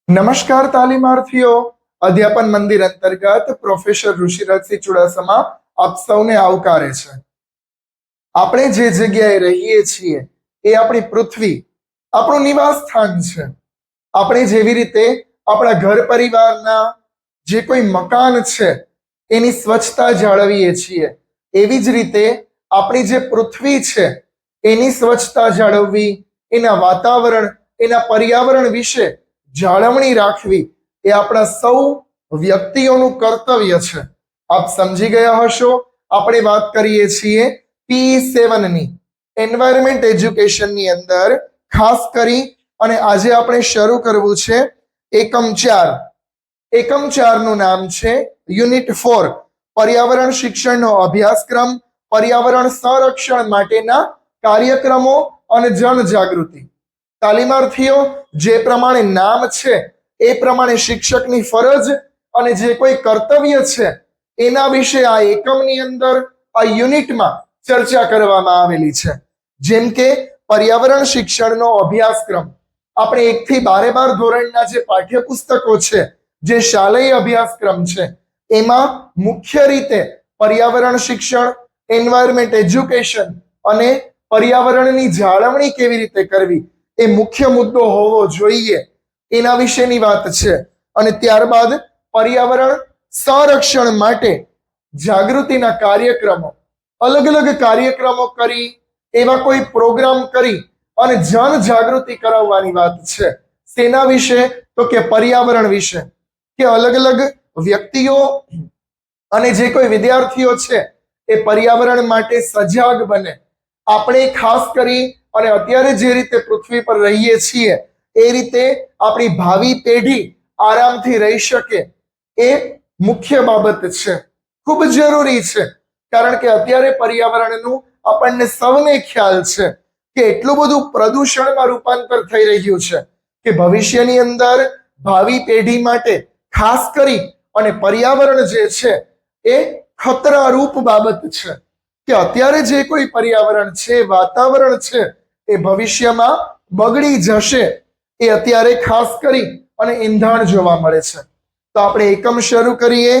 નમસ્કાર તાલીમાર્થીઓ, અધ્યાપન મંદિર અંતર્ગત પ્રોફેસર ઋષિરાજસિંહ ચુડાસમા આપ સૌને આવકારે છે. આપણે જે જગ્યાએ રહીએ છીએ એ આપણી પૃથ્વી, આપણું નિવાસ સ્થાન છે. આપણે જેવી રીતે આપણા ઘર પરિવારના જે કોઈ મકાન છે એની સ્વચ્છતા જાળવીએ છીએ, એવી જ રીતે આપણી જે પૃથ્વી છે એની સ્વચ્છતા જાળવવી, એના વાતાવરણ, એના પર્યાવરણ વિશે જાળવણી રાખવી એ આપણા સૌ વ્યક્તિઓનું કર્તવ્ય છે. આપ સમજી ગયા હશો, આપણે વાત કરીએ છીએ P7 ની, એન્વાયરમેન્ટ એજ્યુકેશનની અંદર ખાસ કરી અને આજે આપણે શરૂ કરવું છે એકમ 4. એકમ 4 નું નામ છે યુનિટ 4, પર્યાવરણ શિક્ષણનો અભ્યાસક્રમ, પર્યાવરણ સંરક્ષણ માટેના કાર્યક્રમો અને જનજાગૃતિ. તાલીમાર્થીઓ, જે પ્રમાણે નામ છે એ પ્રમાણે શિક્ષકની ફરજ અને જે કોઈ કર્તવ્ય છે એના વિશે આ એકમની અંદર, આ યુનિટમાં ચર્ચા કરવામાં આવેલી છે. જેમ કે પર્યાવરણ શિક્ષણનો અભ્યાસક્રમ, આપણે 1 થી 12 ધોરણના જે પાઠ્યપુસ્તકો છે, જે શાલેય અભ્યાસક્રમ છે, એમાં મુખ્ય રીતે પર્યાવરણ શિક્ષણ, એન્વાયરમેન્ટ એજ્યુકેશન અને પર્યાવરણની જાળવણી કેવી રીતે કરવી એ મુખ્ય મુદ્દો હોવો જોઈએ એના વિશેની વાત છે. અને ત્યારબાદ પર્યાવરણ સંરક્ષણ માટે જાગૃતિના કાર્યક્રમો, અલગ અલગ કાર્યક્રમો કરી, એવા કોઈ પ્રોગ્રામ કરી અને જન જાગૃતિ કરાવવાની વાત છે. તેના વિશે તો કે પર્યાવરણ વિશે, કે અલગ અલગ વ્યક્તિઓ અને જે કોઈ વિદ્યાર્થીઓ છે એ પર્યાવરણ માટે સજાગ બને. આપણે ખાસ કરી અને અત્યારે જે રીતે પૃથ્વી પર રહીએ છીએ એ રીતે આપણી ભાવિ પેઢી આરામથી રહી શકે એ મુખ્ય બાબત છે, ખૂબ જરૂરી છે. કારણ કે અત્યારે પર્યાવરણનું આપણને સૌને ખ્યાલ છે કે એટલું બધું પ્રદૂષણમાં રૂપાંતર થઈ રહ્યું છે કે ભવિષ્યની અંદર ભાવિ પેઢી માટે ખાસ કરી અને પર્યાવરણ જે છે એ ખતરારૂપ બાબત છે. કે અત્યારે જે કોઈ પર્યાવરણ છે, વાતાવરણ છે, એ ભવિષ્યમાં બગડી જશે એ અત્યારે ખાસ કરી અને ઈંધણ જોવા મળે છે. તો આપણે એકમ શરૂ કરીએ.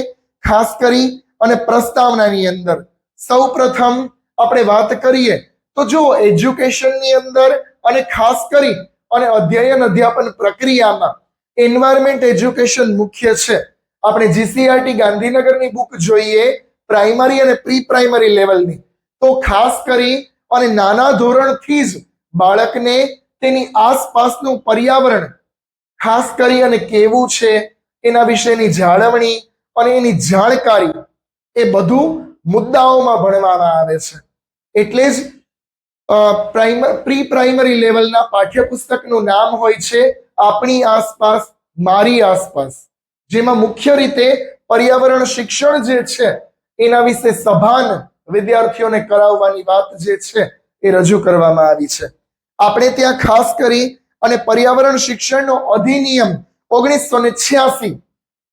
ખાસ કરી અને પ્રસ્તાવનાની અંદર સૌ પ્રથમ આપણે વાત કરીએ તો જો એજ્યુકેશનની અંદર અને ખાસ કરી અને અધ્યયન અધ્યાપન પ્રક્રિયામાં એન્વાયરમેન્ટ એજ્યુકેશન મુખ્ય છે. આપણે જીસીઆરટી ગાંધીનગરની બુક જોઈએ, પ્રાઇમરી અને પ્રી પ્રાઇમરી લેવલની, તો ખાસ કરી અને નાના ધોરણથી જ બાળકને તેની આસપાસનું પર્યાવરણ ખાસ કરી અને કેવું છે એના વિશેની જાળવણી અને એની જાણકારી એ બધું મુદ્દાઓમાં ભણવામાં આવે છે. એટલે જ પ્રી પ્રાઇમરી લેવલના પાઠ્યપુસ્તકનું નામ હોય છે આપણી આસપાસ મારી આસપાસ, જેમાં મુખ્ય રીતે પર્યાવરણ શિક્ષણ જે છે એના વિશે સભાન વિદ્યાર્થીઓને કરાવવાની વાત જે છે એ રજૂ કરવામાં આવી છે. આપણે ત્યાં ખાસ કરી અને પર્યાવરણ શિક્ષણનો અધિનિયમ 1986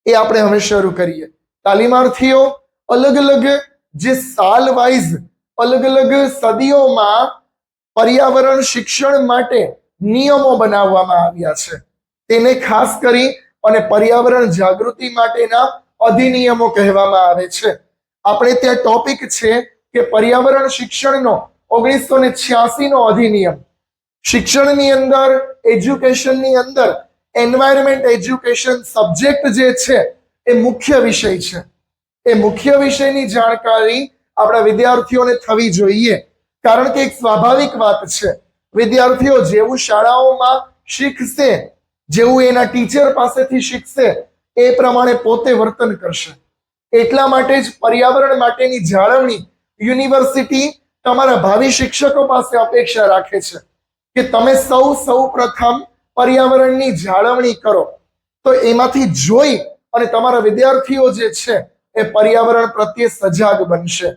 એ આપણે હવે શરૂ કરીએ. તાલીમાર્થીઓ, અલગ અલગ જે સાલ વાઇઝ અલગ અલગ સદીઓમાં પર્યાવરણ શિક્ષણ માટે નિયમો બનાવવામાં આવ્યા છે, તેને ખાસ કરી અને પર્યાવરણ જાગૃતિ માટેના અધિનિયમો કહેવામાં આવે છે. આપણે ત્યાં ટોપિક છે કે પર્યાવરણ શિક્ષણનો 1986 નો અધિનિયમ. શિક્ષણની અંદર, એજ્યુકેશનની અંદર એન્વાયરમેન્ટ એજ્યુકેશન સબ્જેક્ટ જે છે એ મુખ્ય વિષય છે. એ મુખ્ય વિષયની જાણકારી આપણા વિદ્યાર્થીઓને થવી જોઈએ. કારણ કે એક સ્વાભાવિક વાત છે, વિદ્યાર્થીઓ જેવું શાળાઓમાં શીખશે, જેવું એના ટીચર પાસેથી શીખશે એ પ્રમાણે પોતે વર્તન કરશે. એટલા માટે જ પર્યાવરણ માટેની જાળવણી યુનિવર્સિટી તમારા ભાવિ શિક્ષકો પાસે અપેક્ષા રાખે છે કે તમે સૌ પ્રથમ પર્યાવરણની જાળવણી કરો. તો એમાંથી જોઈ અને તમારા વિદ્યાર્થીઓ જે છે એ પર્યાવરણ પ્રત્યે સજાગ બનશે.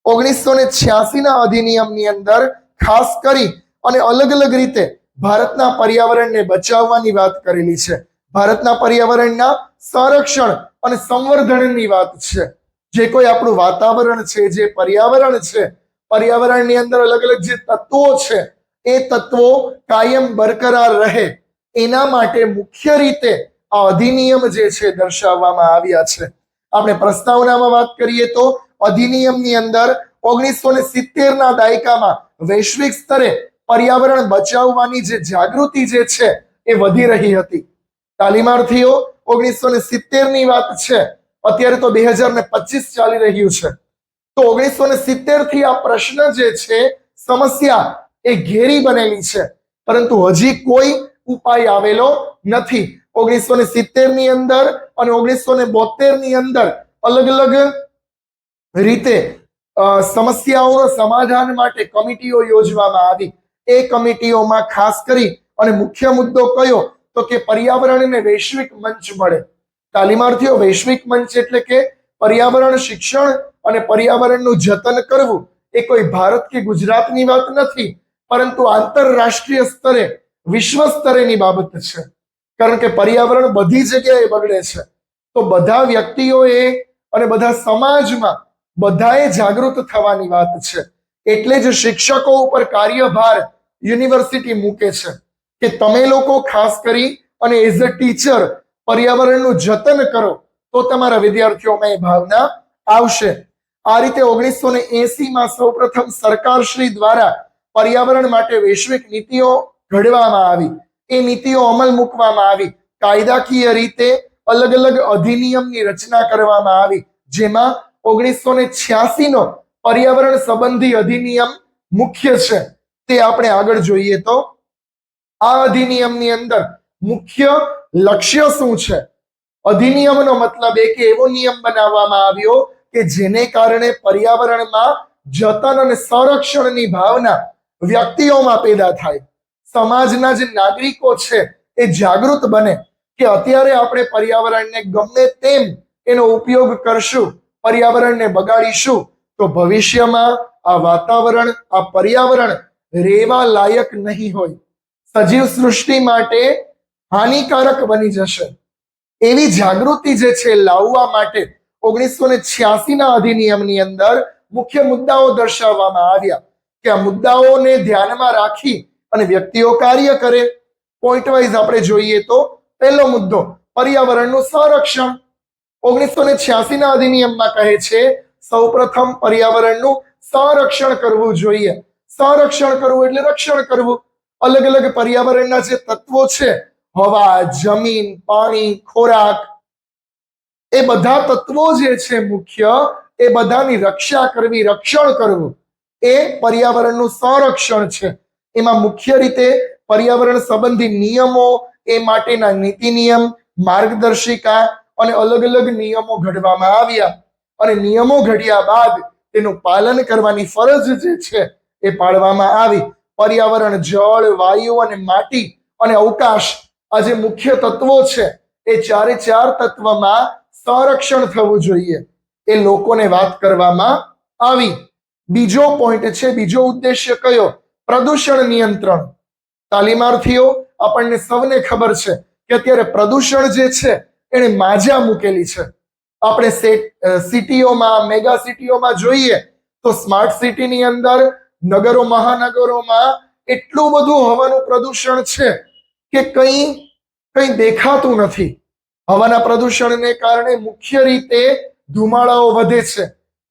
1986 ના અધિનિયમની અંદર ખાસ કરી અને અલગ અલગ રીતે ભારતના પર્યાવરણને બચાવવાની વાત કરેલી છે. ભારતના પર્યાવરણના સંરક્ષણ અને સંવર્ધનની વાત છે. જે કોઈ આપણું વાતાવરણ છે, જે પર્યાવરણ છે, પર્યાવરણની અંદર અલગ અલગ જે તત્વો છે એ તત્વો કાયમ બરકરાર રહે એના માટે મુખ્ય રીતે આ અધિનિયમ જે છે દર્શાવવામાં આવ્યા છે. આપણે પ્રસ્તાવનામાં વાત કરીએ તો અધિનિયમની અંદર 1970 ના દાયકામાં વૈશ્વિક સ્તરે પર્યાવરણ બચાવવાની જે જાગૃતિ જે છે એ વધી રહી હતી. તાલીમાર્થીઓ 1970 ની વાત છે, અત્યારે તો 2025 ચાલી રહ્યું છે. તો 1970 થી આ પ્રશ્ન જે છે, સમસ્યા એ ઘેરી બનેલી છે, પરંતુ હજી કોઈ ઉપાય આવેલો નથી. 1970 ની અંદર અને 1972 ની અંદર અલગ અલગ રીતે સમસ્યાઓનો સમાધાન માટે કમિટીઓ યોજવામાં આવી. એ કમિટીઓમાં ખાસ કરી અને મુખ્ય મુદ્દો કયો તો કે પર્યાવરણને વૈશ્વિક મંચ મળે. તાલીમાર્થીઓ, વૈશ્વિક મંચ એટલે કે પર્યાવરણ શિક્ષણ અને પર્યાવરણનું જતન કરવું એ કોઈ ભારત કે ગુજરાતની વાત નથી, પરંતુ આંતરરાષ્ટ્રીય સ્તરે, વિશ્વ સ્તરેની બાબત છે. કારણ કે પર્યાવરણ બધી જગ્યાએ બગડે છે, તો બધા વ્યક્તિઓએ અને બધા સમાજમાં બધાએ જાગૃત થવાની વાત છે. એટલે જ શિક્ષકો ઉપર કાર્યભાર યુનિવર્સિટી મૂકે છે કે તમે લોકો ખાસ કરી અને એઝ અ ટીચર પર્યાવરણનું જતન કરો, તો તમારા વિદ્યાર્થીઓમાં એ ભાવના આવશે. આ રીતે 1980 માં સૌપ્રથમ સરકારશ્રી દ્વારા પર્યાવરણ માટે વૈશ્વિક નીતિઓ ઘડવામાં આવી. એ નીતિઓ અમલ મૂકવામાં આવી. કાયદાકીય રીતે અલગ અલગ અધિનિયમની રચના કરવામાં આવી, જેમાં 1986 નો પર્યાવરણ સંબંધી અધિનિયમ મુખ્ય છે. તે આપણે આગળ જોઈએ તો આ અધિનિયમની અંદર મુખ્ય લક્ષ્ય શું છે? અધિનિયમનો મતલબ એ કે એવો નિયમ બનાવવામાં આવ્યો કે જેને કારણે પર્યાવરણમાં જતન અને સંરક્ષણની ભાવના વ્યક્તિઓમાં પેદા થાય. સમાજના જે નાગરિકો છે એ જાગૃત બને કે અત્યારે આપણે પર્યાવરણને ગમે તેમ એનો ઉપયોગ કરશું, પર્યાવરણને બગાડીશું, તો ભવિષ્યમાં આ વાતાવરણ, આ પર્યાવરણ રહેવા લાયક નહીં હોય, સજીવ સૃષ્ટિ માટે હાનિકારક બની જશે. એવી જાગૃતિ જે છે લાવવા માટે 1986 ના અધિનિયમની અંદર મુખ્ય મુદ્દાઓ દર્શાવવામાં આવ્યા કે આ મુદ્દાઓને ધ્યાનમાં રાખી અને વ્યક્તિઓ કાર્ય કરે. પોઈન્ટ વાઇઝ આપણે જોઈએ તો પહેલો મુદ્દો પર્યાવરણનું સંરક્ષણ. 1986 ના અધિનિયમમાં કહે છે સૌપ્રથમ પર્યાવરણનું સંરક્ષણ કરવું જોઈએ. સંરક્ષણ કરવું એટલે રક્ષણ કરવું. અલગ અલગ પર્યાવરણના જે તત્વો છે, હવા, જમીન, પાણી, ખોરાક, એ બધા તત્વો જે છે મુખ્ય, એ બધાની રક્ષા કરવી, રક્ષણ કરવું એ પર્યાવરણનું સંરક્ષણ છે. એમાં મુખ્ય રીતે પર્યાવરણ સંબંધી નિયમો, એ માટેના નીતિ નિયમ, માર્ગદર્શિકા અને અલગ અલગ નિયમો ઘડવામાં આવ્યા. અને નિયમો ઘડ્યા બાદ તેનું પાલન કરવાની ફરજ જે છે એ પાડવામાં આવી. પર્યાવરણ, જળ, વાયુ અને માટી અને અવકાશ, આ જે મુખ્ય તત્વો છે, એ ચારે ચાર તત્વમાં સંરક્ષણ થવું જોઈએ, એ લોકોને વાત કરવામાં આવી. બીજો પોઈન્ટ છે, બીજો ઉદ્દેશ્ય કયો? પ્રદૂષણ નિયંત્રણ. તાલીમાર્થીઓ, આપણને સૌને ખબર છે કે અત્યારે પ્રદૂષણ જે છે એને માજા મૂકેલી છે. આપણે સિટીઓમાં, મેગા સિટીઓમાં જોઈએ તો સ્માર્ટ સિટીની અંદર, નગરો, મહાનગરોમાં એટલું બધું હવાનું પ્રદૂષણ છે કે કંઈ દેખાતું નથી. હવાના પ્રદૂષણને કારણે મુખ્ય રીતે ધુમાડાઓ વધે છે,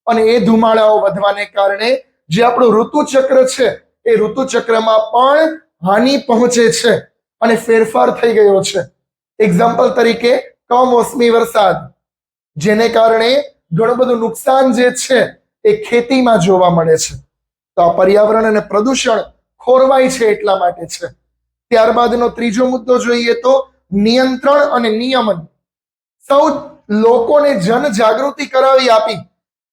અને એ ધુમાડાઓ વધવાને કારણે જે આપણું ઋતુચક્ર છે એ ઋતુચક્રમાં પણ હાનિ પહોંચે છે અને ફેરફાર થઈ ગયો છે. એક્ઝામ્પલ તરીકે કમોસમી વરસાદ, જેને કારણે ઘણું બધું નુકસાન જે છે એ ખેતીમાં જોવા મળે છે. તો આ પર્યાવરણ અને પ્રદૂષણ ખોરવાય છે એટલા માટે છે. ત્યારબાદનો ત્રીજો મુદ્દો જોઈએ તો નિયંત્રણ અને નિયમન. સૌ લોકોને જનજાગૃતિ કરાવી આપી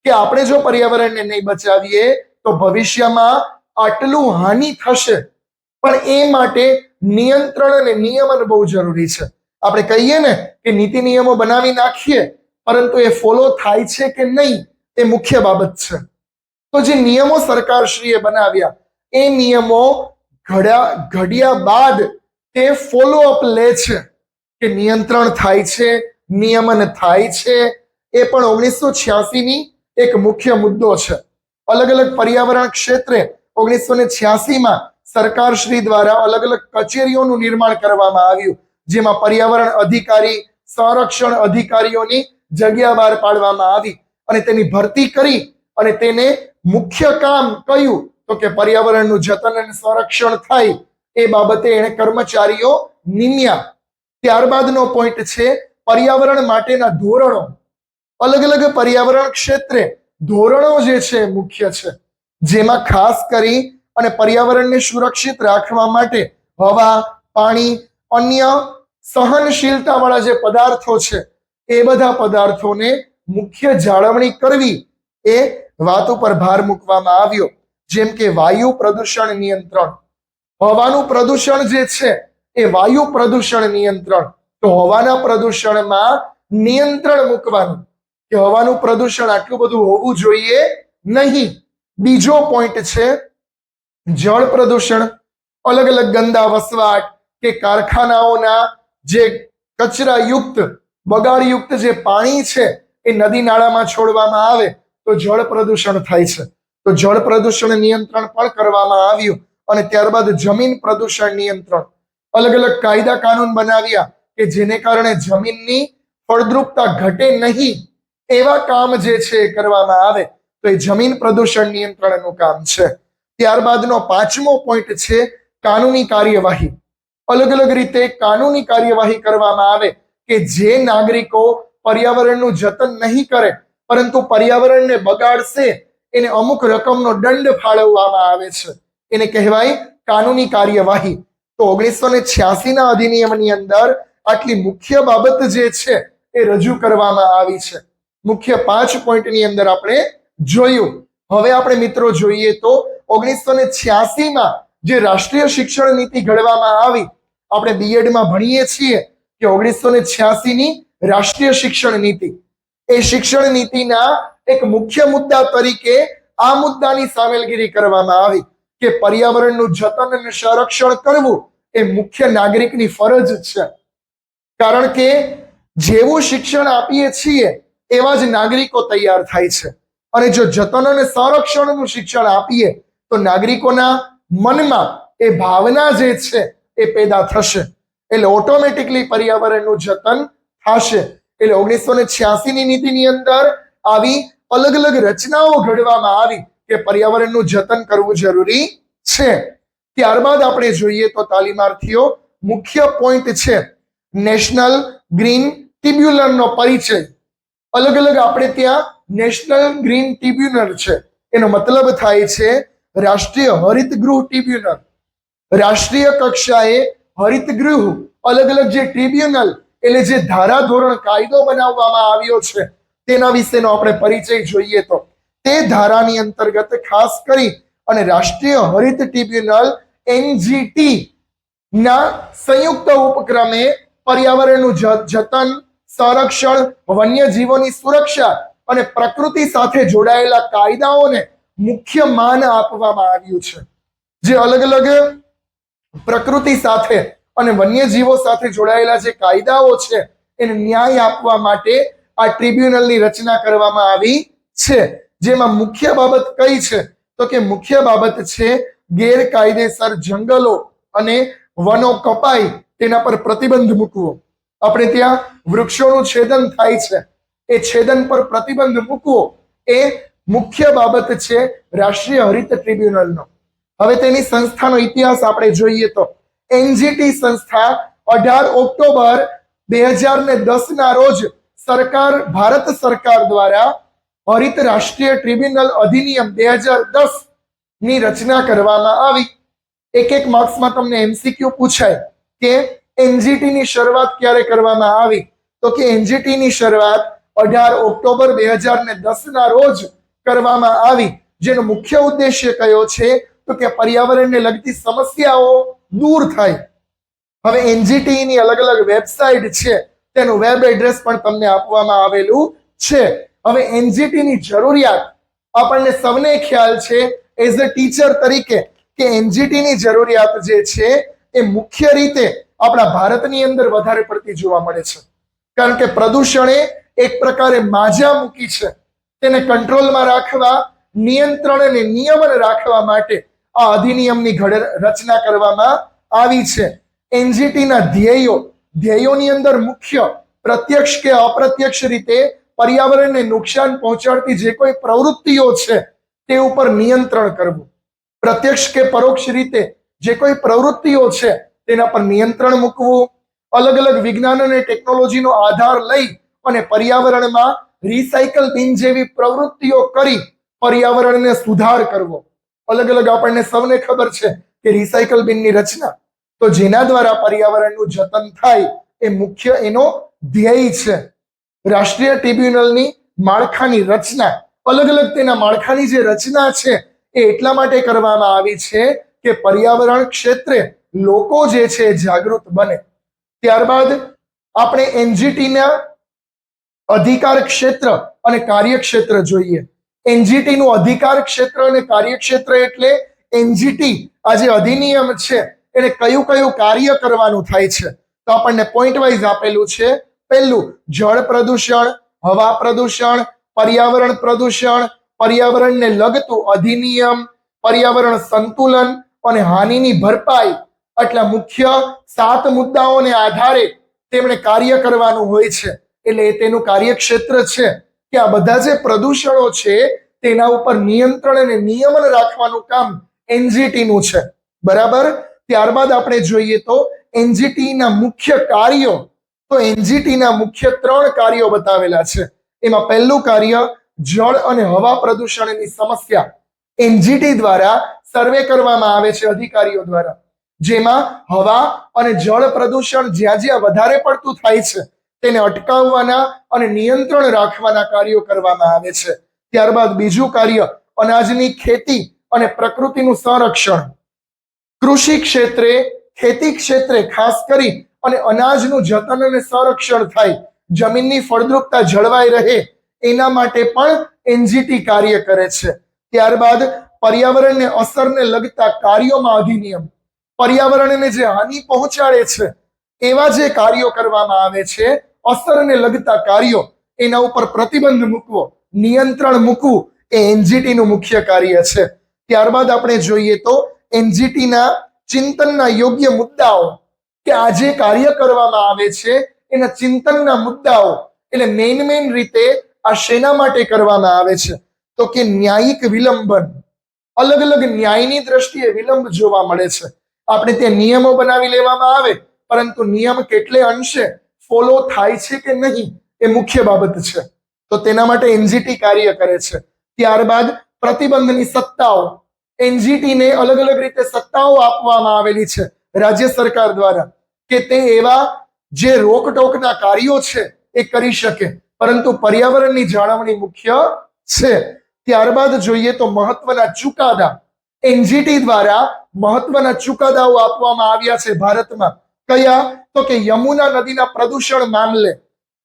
કે આપણે જો પર્યાવરણને નહીં બચાવીએ તો ભવિષ્યમાં આટલું હાનિ થશે, પણ એ માટે નિયંત્રણ અને નિયમન બહુ જરૂરી છે. આપણે કહીએ ને કે નીતિ નિયમો બનાવી નાખીએ, પરંતુ એ ફોલો થાય છે કે નહીં એ મુખ્ય બાબત છે. તો જે નિયમો સરકારશ્રીએ બનાવ્યા, એ નિયમો ઘડ્યા બાદ તે ફોલો અપ લે છે કે નિયંત્રણ થાય છે, નિયમન થાય છે. એ પણ 1986 ની એક મુખ્ય મુદ્દો છે. અલગ અલગ પર્યાવરણ ક્ષેત્રે 1986 માં સરકારશ્રી દ્વારા અલગ અલગ કચેરીઓનું નિર્માણ કરવામાં આવ્યું, જેમાં પર્યાવરણ અધિકારી, સંરક્ષણ અધિકારીઓની જગ્યા બહાર પાડવામાં આવી અને તેની ભરતી કરી અને તેને મુખ્ય કામ કયું તો કે પર્યાવરણનું જતન અને સંરક્ષણ થાય એ બાબતે એણે કર્મચારીઓ નિમ્યા. ત્યારબાદનો પોઈન્ટ છે પર્યાવરણ માટેના ધોરણો. અલગ અલગ પર્યાવરણ ક્ષેત્રે ધોરણો જે છે મુખ્ય છે, જેમાં ખાસ કરી અને પર્યાવરણને સુરક્ષિત રાખવા માટે હવા, પાણી, અન્ય સહનશીલતા વાળા જે પદાર્થો છે એ બધા પદાર્થોને મુખ્ય જાળવણી કરવી એ વાત ઉપર ભાર મૂકવામાં આવ્યો. જેમ કે વાયુ પ્રદૂષણ નિયંત્રણ, હવાનું પ્રદૂષણ જે છે એ વાયુ પ્રદૂષણ નિયંત્રણ, તો હવાના પ્રદૂષણમાં નિયંત્રણ મૂકવાનું કે હવાનું પ્રદૂષણ આટલું બધું હોવું જોઈએ નહીં. બીજો પોઈન્ટ છે જળ પ્રદૂષણ. અલગ અલગ ગંદા વસવાટ કે કારખાનાઓના જે કચરાયુક્ત, બગાડયુક્ત જે પાણી છે એ નદી નાળામાં છોડવામાં આવે તો જળ પ્રદૂષણ થાય છે. તો જળ પ્રદૂષણ નિયંત્રણ પણ કરવામાં આવ્યું. અને ત્યારબાદ જમીન પ્રદૂષણ નિયંત્રણ. અલગ અલગ કાયદા કાનૂન બનાવ્યા કે જેને કારણે જમીનની ફળદ્રુપતા ઘટે નહીં એવા કામ જે છે એ કરવામાં આવે. તો એ જમીન પ્રદૂષણ નિયંત્રણનું કામ છે. ત્યારબાદનો પાંચમો પોઈન્ટ છે કાનૂની કાર્યવાહી. અલગ અલગ રીતે કાનૂની કાર્યવાહી કરવામાં આવે કે જે નાગરિકો પર્યાવરણનું જતન નહીં કરે પરંતુ પર્યાવરણને બગાડશે એને અમુક રકમનો દંડ ફાળવવામાં આવે છે, એને કહેવાય કાનૂની કાર્યવાહી. તો 1986ના અધિનિયમની અંદર આટલી મુખ્ય બાબત જે છે એ રજૂ કરવામાં આવી છે. મુખ્ય 5 પોઈન્ટની અંદર આપણે જોયું. હવે આપણે મિત્રો જોઈએ તો 1986માં જે રાષ્ટ્રીય શિક્ષણ નીતિ ઘડવામાં આવી, આપણે બીએડમાં ભણીએ છીએ કે 1986ની રાષ્ટ્રીય શિક્ષણ નીતિ, એ શિક્ષણ નીતિના એક મુખ્ય મુદ્દા તરીકે આ મુદ્દાની સામેલગીરી કરવામાં આવી કે પર્યાવરણનું જતન અને સંરક્ષણ કરવું એ મુખ્ય નાગરિકની ફરજ છે. કારણ કે જેવું શિક્ષણ આપીએ છીએ એવા જ નાગરિકો તૈયાર થાય છે. અને જો જતન અને સંરક્ષણનું શિક્ષણ આપીએ તો નાગરિકોના મનમાં એ ભાવના જે છે એ પેદા થશે, એટલે ઓટોમેટિકલી પર્યાવરણનું જતન થશે. એટલે 1986ની નીતિની અંદર આવી અલગ અલગ રચનાઓ ઘડવામાં આવી કે પર્યાવરણનું જતન કરવું જરૂરી છે. ત્યારબાદ આપણે જોઈએ તો તાલીમાર્થીઓ મુખ્ય પોઈન્ટ છે નેશનલ ગ્રીન ટ્રિબ્યુનલનો પરિચય. અલગ અલગ આપણે ત્યાં નેશનલ ગ્રીન ટ્રિબ્યુનલ છે, એનો મતલબ થાય છે રાષ્ટ્રીય હરિત ગૃહ ટ્રિબ્યુનલ. રાષ્ટ્રીય કક્ષાએ હરિત ગૃહ, અલગ અલગ જે ટ્રિબ્યુનલ એટલે જે ધારાધોરણ કાયદો બનાવવામાં આવ્યો છે તેના વિશેનો આપણે પરિચય જોઈએ તો તે ધારાની અંતર્ગત ખાસ કરી અને રાષ્ટ્રીય હરિત ટ્રિબ્યુનલ NGT ના સંયુક્ત ઉપક્રમે પર્યાવરણનું જતન, સંરક્ષણ, વન્યજીવોની સુરક્ષા અને પ્રકૃતિ સાથે જોડાયેલા કાયદાઓને મુખ્ય માન આપવામાં આવ્યું છે. જે અલગ અલગ પ્રકૃતિ સાથે અને વન્યજીવો સાથે જોડાયેલા જે કાયદાઓ છે એને ન્યાય આપવા માટે આ ટ્રિબ્યુનલની રચના કરવામાં આવી છે. જેમાં મુખ્ય બાબત કઈ છે તો કે મુખ્ય બાબત છે ગેરકાયદેસર જંગલો અને વનો કપાઈ તેના પર પ્રતિબંધ મૂકવો. આપણે ત્યાં વૃક્ષોનું છેદન થાય છે, એ છેદન પર પ્રતિબંધ મૂકવો એ મુખ્ય બાબત છે રાષ્ટ્રીય હરિત ટ્રિબ્યુનલનો. હવે તેની સંસ્થાનો ઇતિહાસ આપણે જોઈએ તો NGT સંસ્થા 18 ઓક્ટોબર 2010ના રોજ ભારત સરકાર દ્વારા હરિત રાષ્ટ્રીય ટ્રિબ્યુનલ અધિનિયમ 2010 ની રચના કરવામાં આવી. એક માર્ક્સમાં તમને MCQ પૂછાય કે NGT ની શરૂઆત ક્યારે કરવામાં આવી, તો કે NGT ની શરૂઆત 18 ઓક્ટોબર 2010ના રોજ કરવામાં આવી. જેનો મુખ્ય ઉદ્દેશ્ય કયો છે તો કે પર્યાવરણને લગતી સમસ્યાઓ દૂર થાય. હવે NGT ની અલગ અલગ વેબસાઇટ છે, તેનું વેબ એડ્રેસ પણ તમને આપવામાં આવેલું છે. હવે NGT ની જરૂરિયાત આપણને સૌને ખ્યાલ છે એઝ અ ટીચર તરીકે કે NGT ની જરૂરિયાત જે છે એ મુખ્ય રીતે આપણા ભારતની અંદર વધારે પડતી જોવા મળે છે. કારણ કે પ્રદૂષણે એક પ્રકારે માજા મૂકી છે. તેને કંટ્રોલમાં રાખવા, નિયંત્રણ અને નિયમન રાખવા માટે આ અધિનિયમની રચના કરવામાં આવી છે. NGT ના ધ્યેયો ધ્યેયોની અંદર મુખ્ય પ્રત્યક્ષ કે અપ્રત્યક્ષ રીતે પર્યાવરણને નુકસાન પહોંચાડતી જે કોઈ પ્રવૃત્તિઓ છે તે ઉપર નિયંત્રણ કરવું, પ્રત્યક્ષ કે પરોક્ષ રીતે જે કોઈ પ્રવૃત્તિઓ છે તેના પર નિયંત્રણ મૂકવું, અલગ અલગ વિજ્ઞાન અને ટેકનોલોજીનો આધાર લઈ અને પર્યાવરણમાં રિસાયકલ બિન જેવી પ્રવૃત્તિઓ કરી પર્યાવરણને સુધાર કરવો. અલગ અલગ આપણને સૌને ખબર છે કે રિસાયકલ બિનની રચના, તો જેના દ્વારા પર્યાવરણનું જતન થાય એ મુખ્ય એનો ધ્યેય છે. રાષ્ટ્રીય ટ્રિબ્યુનલની માળખાની રચના, અલગ અલગ તેના માળખાની જે રચના છે એ એટલા માટે કરવામાં આવી છે કે પર્યાવરણ ક્ષેત્રે લોકો જે છે જાગૃત બને. ત્યારબાદ આપણે એનજીટીના અધિકાર ક્ષેત્ર અને કાર્યક્ષેત્ર જોઈએ. એનજીટી નું અધિકાર ક્ષેત્ર અને કાર્યક્ષેત્ર એટલે એનજીટી આ જે અધિનિયમ છે એને કયું કયું કાર્ય કરવાનું થાય છે, તો આપણને પોઈન્ટ વાઇઝ આપેલું છે. પહેલું, જળ પ્રદૂષણ, હવા પ્રદૂષણ, પર્યાવરણ પ્રદૂષણ, પર્યાવરણને લગતું અધિનિયમ, પર્યાવરણ સંતુલન અને હાનિની ભરપાઈ. આટલા મુખ્ય 7 મુદ્દાઓને આધારે તેમણે કાર્ય કરવાનું હોય છે. એટલે તેનું કાર્યક્ષેત્ર છે કે આ બધા જે પ્રદૂષણો છે તેના ઉપર નિયંત્રણ અને નિયમન રાખવાનું કામ એનજીટી નું છે. બરાબર. ત્યારબાદ આપણે જોઈએ તો એનજીટી ના મુખ્ય કાર્યો, તો એનજીટી ના મુખ્ય 3 કાર્યો બતાવેલા છે. એમાં પહેલું કાર્ય જળ અને હવા પ્રદૂષણની સમસ્યા એનજીટી દ્વારા સર્વે કરવામાં આવે છે અધિકારીઓ દ્વારા, જેમાં હવા અને જળ પ્રદૂષણ જ્યાં જ્યાં વધારે પડતું થાય છે તેને અટકાવવાના અને નિયંત્રણ રાખવાના કાર્યો કરવામાં આવે છે. ત્યારબાદ બીજું કાર્ય અનાજની ખેતી અને પ્રકૃતિનું સંરક્ષણ. કૃષિ ક્ષેત્રે, ખેતી ક્ષેત્રે ખાસ કરી અને અનાજનું જતન અને સંરક્ષણ થાય, જમીનની ફળદ્રુપતા જળવાઈ રહે એના માટે પણ એનજીટી કાર્ય કરે છે. ત્યારબાદ પર્યાવરણને અસરને લગતા કાર્યોમાં અધિનિયમ, પર્યાવરણને જે હાનિ પહોંચાડે છે એવા જે કાર્યો કરવામાં આવે છે, અસરને લગતા કાર્યો, એના ઉપર પ્રતિબંધ મૂકવો, નિયંત્રણ મૂકવું એ એનજીટી નું મુખ્ય કાર્ય છે. ત્યારબાદ આપણે જોઈએ તો એનજીટીના ચિંતનના યોગ્ય મુદ્દાઓ, કે આ જે કાર્ય કરવામાં આવે છે એના ચિંતનના મુદ્દાઓ, એટલે મેઇન રીતે આ શેના માટે કરવામાં આવે છે, તો કે ન્યાયિક વિલંબન. અલગ અલગ ન્યાયની દ્રષ્ટિએ વિલંબ જોવા મળે છે. આપણે ત્યાં નિયમો બનાવી લેવામાં આવે, પરંતુ નિયમ કેટલે અંશે ફોલો થાય છે કે નહીં એ મુખ્ય બાબત છે. તો તેના માટે એનજીટી કાર્ય કરે છે. ત્યારબાદ પ્રતિબંધની સત્તાઓ, એનજીટીને અલગ અલગ રીતે સત્તાઓ આપવામાં આવેલી છે રાજ્ય સરકાર દ્વારા કે તે એવા જે રોકટોકના કાર્યો છે એ કરી શકે, પરંતુ પર્યાવરણની જાળવણી મુખ્ય છે. ત્યારબાદ જોઈએ તો મહત્વના ચુકાદા, એનજીટી દ્વારા મહત્વના ચુકાદાઓ આપવામાં આવ્યા છે ભારતમાં. કયા? તો કે યમુના નદીના પ્રદૂષણ મામલે.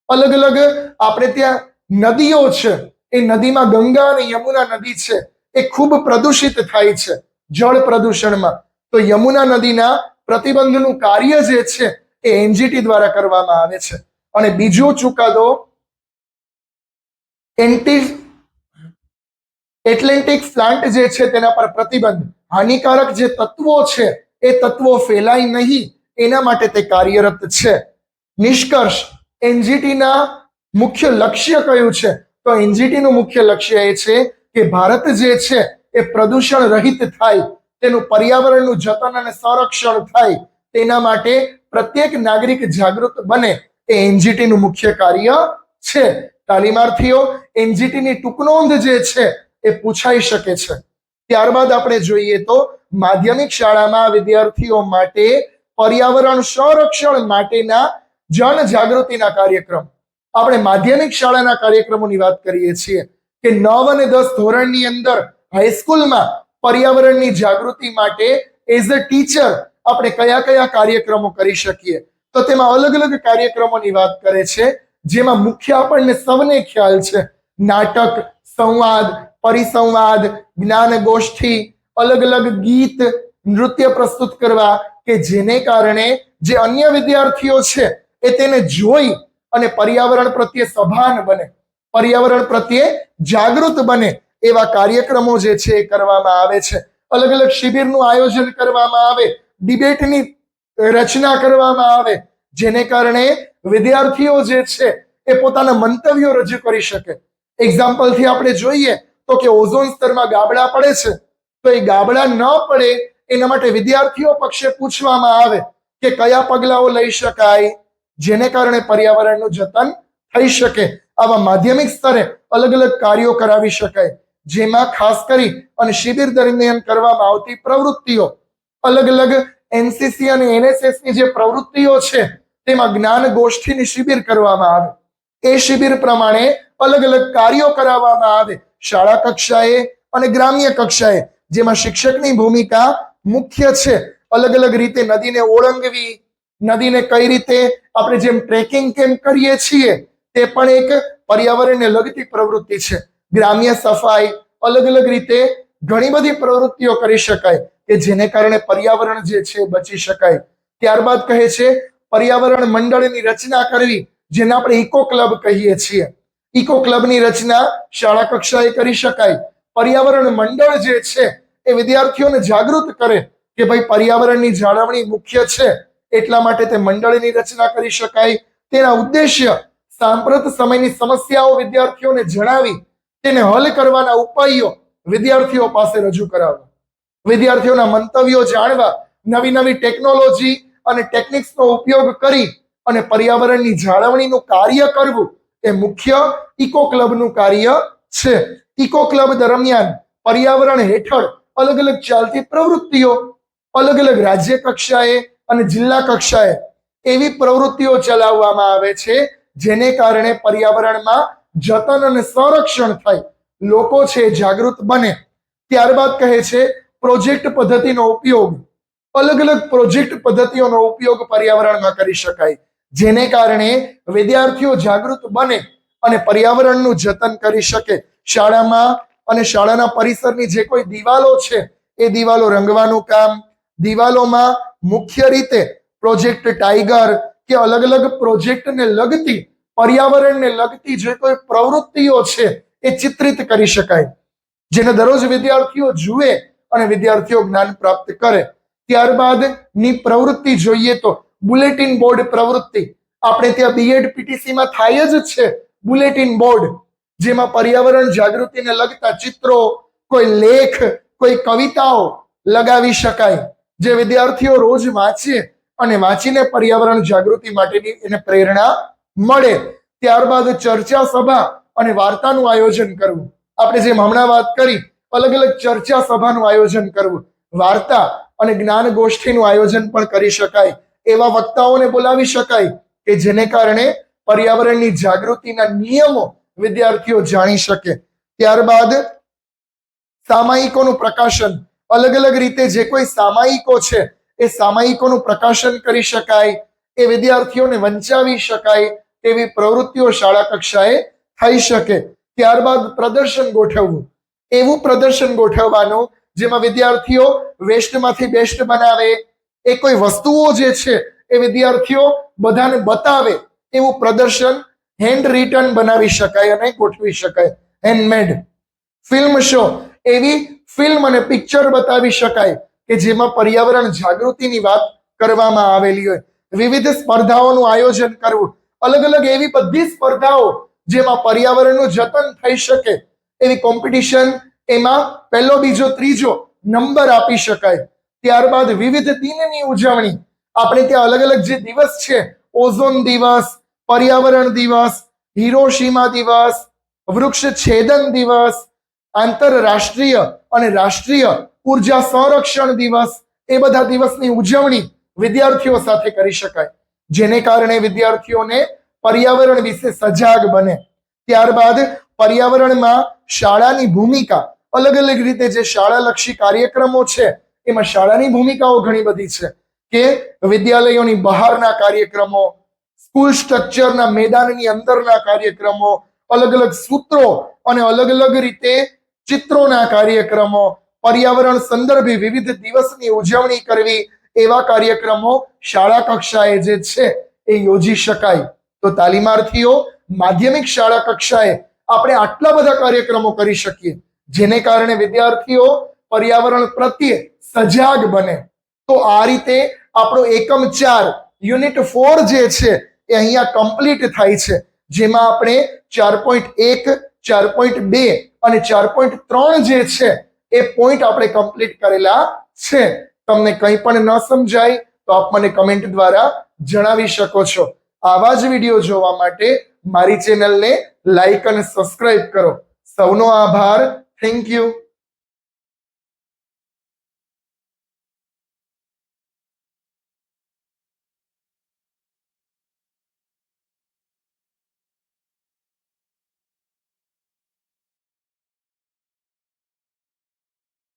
અલગ અલગ આપણે ત્યાં નદીઓ છે, એ નદીમાં ગંગા અને યમુના નદી છે એ ખૂબ પ્રદૂષિત થાય છે જળ પ્રદૂષણમાં. તો યમુના નદીના પ્રતિબંધનું કાર્ય જે છે એ એનજીટી દ્વારા કરવામાં આવે છે. અને બીજો ચુકાદો એટલેન્ટિક પ્લાન્ટ જે છે તેના પર પ્રતિબંધ, હાનિકારક જે તત્વો છે એ તત્વો ફેલાય નહીં એના માટે તે કાર્યરત છે. નિષ્કર્ષ, એનજીટીના મુખ્ય લક્ષ્ય કયું છે? તો એનજીટીનું મુખ્ય લક્ષ્ય એ છે કે ભારત જે છે એ પ્રદૂષણ રહિત થાય, તેનું પર્યાવરણનું જતન અને સંરક્ષણ થાય, તેના માટે પ્રત્યેક નાગરિક જાગૃત બને એ એનજીટીનું મુખ્ય કાર્ય છે. તાલીમાર્થીઓ, એનજીટીની ટૂંકનોંધ જે છે એ પૂછાઈ શકે છે. ત્યારબાદ આપણે જોઈએ તો માધ્યમિક શાળામાં વિદ્યાર્થીઓ માટે પર્યાવરણ સંરક્ષણ માટેના જનજાગૃતિના કાર્યક્રમ. આપણે માધ્યમિક શાળાના કાર્યક્રમોની વાત કરીએ છીએ કે 9 અને 10 ધોરણની અંદર હાઈસ્કૂલમાં પર્યાવરણની જાગૃતિ માટે એઝ અ ટીચર આપણે કયા કયા કાર્યક્રમો કરી શકીએ, તો તેમાં અલગ અલગ કાર્યક્રમોની વાત કરે છે, જેમાં મુખ્ય આપણને સૌને ખ્યાલ છે નાટક, સંવાદ, પરિસંવાદ, જ્ઞાન ગોષ્ઠી, અલગ અલગ ગીત, નૃત્ય પ્રસ્તુત કરવા કે જેને કારણે જે અન્ય વિદ્યાર્થીઓ છે એ તેને જોઈ અને પર્યાવરણ પ્રત્યે સભાન બને, પર્યાવરણ પ્રત્યે જાગૃત બને એવા કાર્યક્રમો જે છે એ કરવામાં આવે છે. અલગ અલગ શિબિરનું આયોજન કરવામાં આવે, ડિબેટની રચના કરવામાં આવે, જેને કારણે વિદ્યાર્થીઓ જે છે એ પોતાના મંતવ્યો રજૂ કરી શકે. એક્ઝામ્પલથી આપણે જોઈએ તો કે ઓઝોન સ્તરમાં ગાબડા પડે છે, તો એ ગાબડા ન પડે એના માટે વિદ્યાર્થીઓ પક્ષે પૂછવામાં આવે કે કયા પગલાઓ લઈ શકાય જેને કારણે પર્યાવરણનું જતન થઈ શકે. આવા માધ્યમિક સ્તરે અલગ અલગ કાર્યો કરાવી શકાય, જેમાં ખાસ કરી અને શિબિર દરમિયાન કરવામાં આવતી પ્રવૃત્તિઓ, અલગ અલગ એનસીસી અને એનએસએસ ની જે પ્રવૃત્તિઓ છે તેમાં જ્ઞાન ગોષ્ઠીની શિબિર કરવામાં આવે. એ શિબિર પ્રમાણે અલગ અલગ કાર્યો કરાવવામાં આવે શાળા કક્ષાએ અને ગ્રામ્ય કક્ષાએ, જેમાં શિક્ષકની ભૂમિકા મુખ્ય છે. અલગ અલગ રીતે નદીને ઓળંગવી, નદીને કઈ રીતે આપણે જેમ ટ્રેકિંગ કેમ કરીએ છીએ તે પણ એક પર્યાવરણને લગતી પ્રવૃત્તિ છે. ગ્રામ્ય સફાઈ, અલગ અલગ રીતે ઘણી બધી પ્રવૃત્તિઓ કરી શકાય કે જેને કારણે પર્યાવરણ જે છે બચી શકાય. ત્યારબાદ કહે છે પર્યાવરણ મંડળની રચના કરવી, જેને આપણે ઇકો ક્લબ કહીએ છીએ. ઇકો ક્લબની રચના શાળા કક્ષાએ કરી શકાય. પર્યાવરણ મંડળ જે છે એ વિદ્યાર્થીઓને જાગૃત કરે કે ભાઈ પર્યાવરણની જાળવણી મુખ્ય છે, એટલા માટે તે મંડળની રચના કરી શકાય. તેના ઉદ્દેશ્ય સાંપ્રત સમયની સમસ્યાઓ વિદ્યાર્થીઓને જણાવી તેને હલ કરવાના ઉપાયો વિદ્યાર્થીઓ પાસે રજૂ કરાવવા, વિદ્યાર્થીઓના મંતવ્યો જાણવા, નવી નવી ટેકનોલોજી અને ટેકનિક્સનો ઉપયોગ કરી અને પર્યાવરણની જાળવણીનું કાર્ય કરવું એ મુખ્ય ઇકો ક્લબનું કાર્ય છે. ઇકો ક્લબ દરમિયાન પર્યાવરણ હેઠળ અલગ અલગ ચાલતી પ્રવૃત્તિઓ, અલગ અલગ રાજ્ય કક્ષાએ અને જિલ્લા કક્ષાએ એવી પ્રવૃત્તિઓ ચલાવવામાં આવે છે જેને કારણે પર્યાવરણમાં જતન અને સંરક્ષણ થાય, લોકો છે જાગૃત બને. ત્યારબાદ કહે છે પ્રોજેક્ટ પદ્ધતિનો ઉપયોગ. અલગ અલગ પ્રોજેક્ટ પદ્ધતિઓનો ઉપયોગ પર્યાવરણમાં કરી શકાય, જેને કારણે વિદ્યાર્થીઓ જાગૃત બને અને પર્યાવરણનું જતન કરી શકે. શાળામાં અને શાળાના પરિસરની જે કોઈ દિવાલો છે એ દિવાલો રંગવાનું કામ, દિવાલોમાં મુખ્ય રીતે પ્રોજેક્ટ ટાઈગર કે અલગ અલગ પ્રોજેક્ટને લગતી, પર્યાવરણને લગતી જે કોઈ પ્રવૃત્તિઓ છે એ ચિત્રિત કરી શકાય, જેને દરરોજ વિદ્યાર્થીઓ જુએ અને વિદ્યાર્થીઓ જ્ઞાન પ્રાપ્ત કરે. ત્યારબાદની પ્રવૃત્તિ જોઈએ તો બુલેટિન બોર્ડ પ્રવૃત્તિ. આપણે ત્યાં બીએડ પીટીસીમાં થાય જ છે બુલેટિન બોર્ડ, જેમાં પર્યાવરણ જાગૃતિને લગતા ચિત્રો, કોઈ લેખ, કોઈ કવિતાઓ લગાવી શકાય, જે વિદ્યાર્થીઓ રોજ વાંચે અને વાંચીને પર્યાવરણ જાગૃતિ માટેની એને પ્રેરણા મળે. ત્યારબાદ ચર્ચા સભા અને વાર્તાનું આયોજન કરવું. આપણે જેમ હમણાં વાત કરી, અલગ અલગ ચર્ચા સભાનું આયોજન કરવું, વાર્તા અને જ્ઞાન ગોષ્ઠીનું આયોજન પણ કરી શકાય. એવા વક્તાઓને બોલાવી શકાય કે જેને કારણે પર્યાવરણની જાગૃતિના નિયમો વિદ્યાર્થીઓ જાણી શકે. ત્યારબાદ સામાયિકોનું પ્રકાશન. અલગ અલગ રીતે જે કોઈ સામાયિકો છે એ સામાયિકોનું પ્રકાશન કરી શકાય, એ વિદ્યાર્થીઓને વંચાવી શકાય તેવી પ્રવૃત્તિઓ શાળા કક્ષાએ થઈ શકે. ત્યારબાદ પ્રદર્શન ગોઠવવું. એવું પ્રદર્શન ગોઠવવાનું જેમાં વિદ્યાર્થીઓ વેસ્ટમાંથી બેસ્ટ બનાવે, એ કોઈ વસ્તુઓ જે છે એ વિદ્યાર્થીઓ બધાને બતાવે એવું પ્રદર્શન હેન્ડ રિટન બનાવી શકાય અને ગોઠવી શકાય, હેન્ડમેડ. Film show. એવી ફિલ્મ અને પિક્ચર બતાવી શકાય કે જેમાં પર્યાવરણ જાગૃતિની વાત કરવામાં આવેલી હોય. વિવિધ સ્પર્ધાઓનું આયોજન કરવું. અલગ અલગ એવી બધી સ્પર્ધાઓ જેમાં પર્યાવરણનું જતન થઈ શકે એવી કોમ્પિટિશન, એમાં પહેલો, બીજો, ત્રીજો નંબર આપી શકાય. ત્યારબાદ વિવિધ દિનની ઉજવણી. આપણે ત્યાં અલગ અલગ જે દિવસ છે, ઓઝોન દિવસ, પર્યાવરણ દિવસ, હિરોશીમા દિવસ, વૃક્ષ છેદન દિવસ, આંતરરાષ્ટ્રીય અને રાષ્ટ્રીય ઉર્જા સંરક્ષણ દિવસ, એ બધા દિવસની ઉજવણી વિદ્યાર્થીઓ સાથે કરી શકાય, જેને કારણે વિદ્યાર્થીઓને પર્યાવરણ વિશે સજાગ બને. ત્યારબાદ પર્યાવરણમાં શાળાની ભૂમિકા. અલગ અલગ રીતે જે શાળાલક્ષી કાર્યક્રમો છે એમાં શાળાની ભૂમિકાઓ ઘણી બધી છે કે વિદ્યાલયોની બહારના કાર્યક્રમો, સ્કૂલ સ્ટ્રક્ચરના મેદાનની અંદરના કાર્યક્રમો, અલગ અલગ સૂત્રો અને અલગ અલગ રીતે ચિત્રોના કાર્યક્રમો, પર્યાવરણ સંદર્ભે વિવિધ દિવસની ઉજવણી કરવી, એવા કાર્યક્રમો શાળા કક્ષાએ જે છે એ યોજી શકાય. તો તાલીમાર્થીઓ માધ્યમિક શાળા કક્ષાએ આપણે આટલા બધા કાર્યક્રમો કરી શકીએ જેને કારણે વિદ્યાર્થીઓ પર્યાવરણ પ્રત્યે સજાગ બને. તો આ રીતે આપણો એકમ 4 યુનિટ 4 જે છે એ અહીંયા કમ્પ્લીટ થાય છે, જેમાં આપણે 4.1, 4.2 અને 4.3 જે છે એ પોઈન્ટ આપણે કમ્પ્લીટ કરેલા છે. તમને કંઈ પણ ન સમજાય તો આપ મને કમેન્ટ દ્વારા જણાવી શકો છો. આવા જ વિડીયો જોવા માટે મારી ચેનલને લાઈક અને સબસ્ક્રાઇબ કરો. સૌનો આભાર. Thank you.